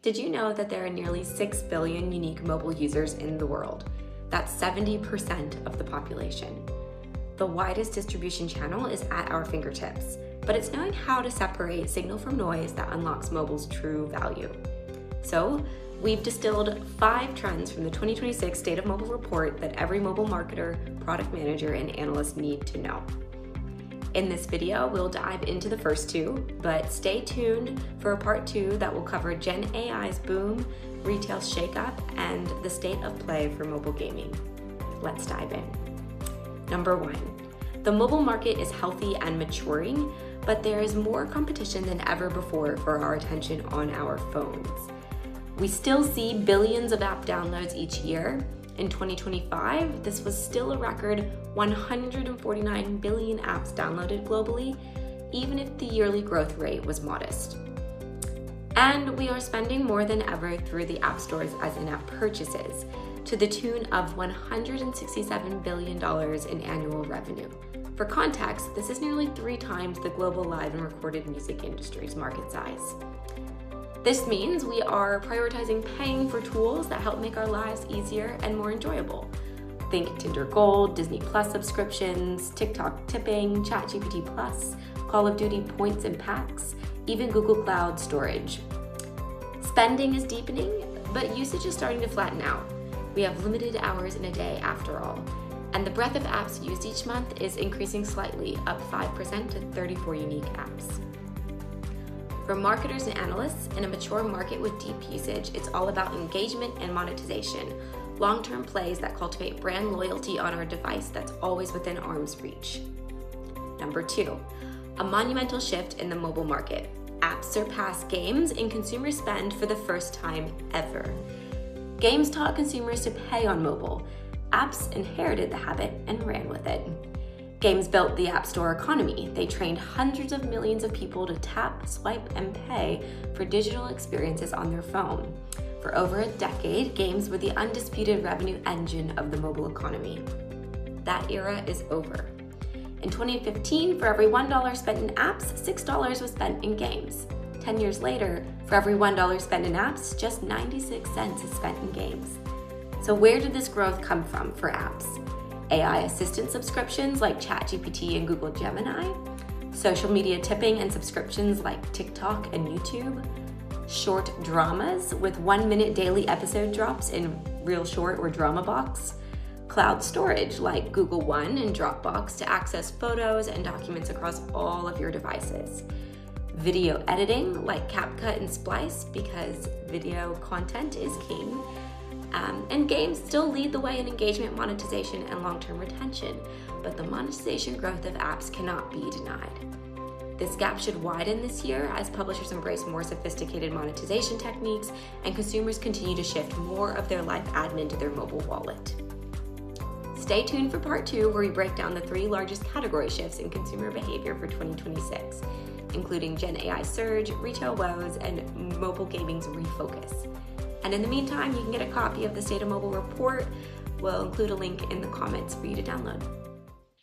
Did you know that there are nearly 6 billion unique mobile users in the world? That's 70% of the population. The widest distribution channel is at our fingertips, but it's knowing how to separate signal from noise that unlocks mobile's true value. So, we've distilled 5 trends from the 2026 State of Mobile report that every mobile marketer, product manager, and analyst need to know. In this video, we'll dive into the first 2, but stay tuned for a part 2 that will cover Gen AI's boom, retail shakeup, and the state of play for mobile gaming. Let's dive in. Number 1, the mobile market is healthy and maturing, but there is more competition than ever before for our attention on our phones. We still see billions of app downloads each year. In 2025, this was still a record 149 billion apps downloaded globally, even if the yearly growth rate was modest. And we are spending more than ever through the app stores as in-app purchases, to the tune of $167 billion in annual revenue. For context, this is nearly 3 times the global live and recorded music industry's market size. This means we are prioritizing paying for tools that help make our lives easier and more enjoyable. Think Tinder Gold, Disney Plus subscriptions, TikTok tipping, ChatGPT Plus, Call of Duty points and packs, even Google Cloud storage. Spending is deepening, but usage is starting to flatten out. We have limited hours in a day after all, and the breadth of apps used each month is increasing slightly, up 5% to 34 unique apps. For marketers and analysts, in a mature market with deep usage, it's all about engagement and monetization, long-term plays that cultivate brand loyalty on our device that's always within arm's reach. Number 2, a monumental shift in the mobile market. Apps surpass games in consumer spend for the first time ever. Games taught consumers to pay on mobile. Apps inherited the habit and ran with it. Games built the App Store economy. They trained hundreds of millions of people to tap, swipe, and pay for digital experiences on their phone. For over a decade, games were the undisputed revenue engine of the mobile economy. That era is over. In 2015, for every $1 spent in apps, $6 was spent in games. 10 years later, for every $1 spent in apps, just 96 cents is spent in games. So where did this growth come from for apps? AI assistant subscriptions like ChatGPT and Google Gemini, social media tipping and subscriptions like TikTok and YouTube, short dramas with 1-minute daily episode drops in Real Short or Drama Box, cloud storage like Google One and Dropbox to access photos and documents across all of your devices, video editing like CapCut and Splice because video content is king, and games still lead the way in engagement, monetization, and long-term retention, but the monetization growth of apps cannot be denied. This gap should widen this year as publishers embrace more sophisticated monetization techniques and consumers continue to shift more of their life admin to their mobile wallet. Stay tuned for part 2 where we break down the 3 largest category shifts in consumer behavior for 2026, including Gen AI surge, retail woes, and mobile gaming's refocus. And in the meantime, you can get a copy of the State of Mobile report. We'll include a link in the comments for you to download.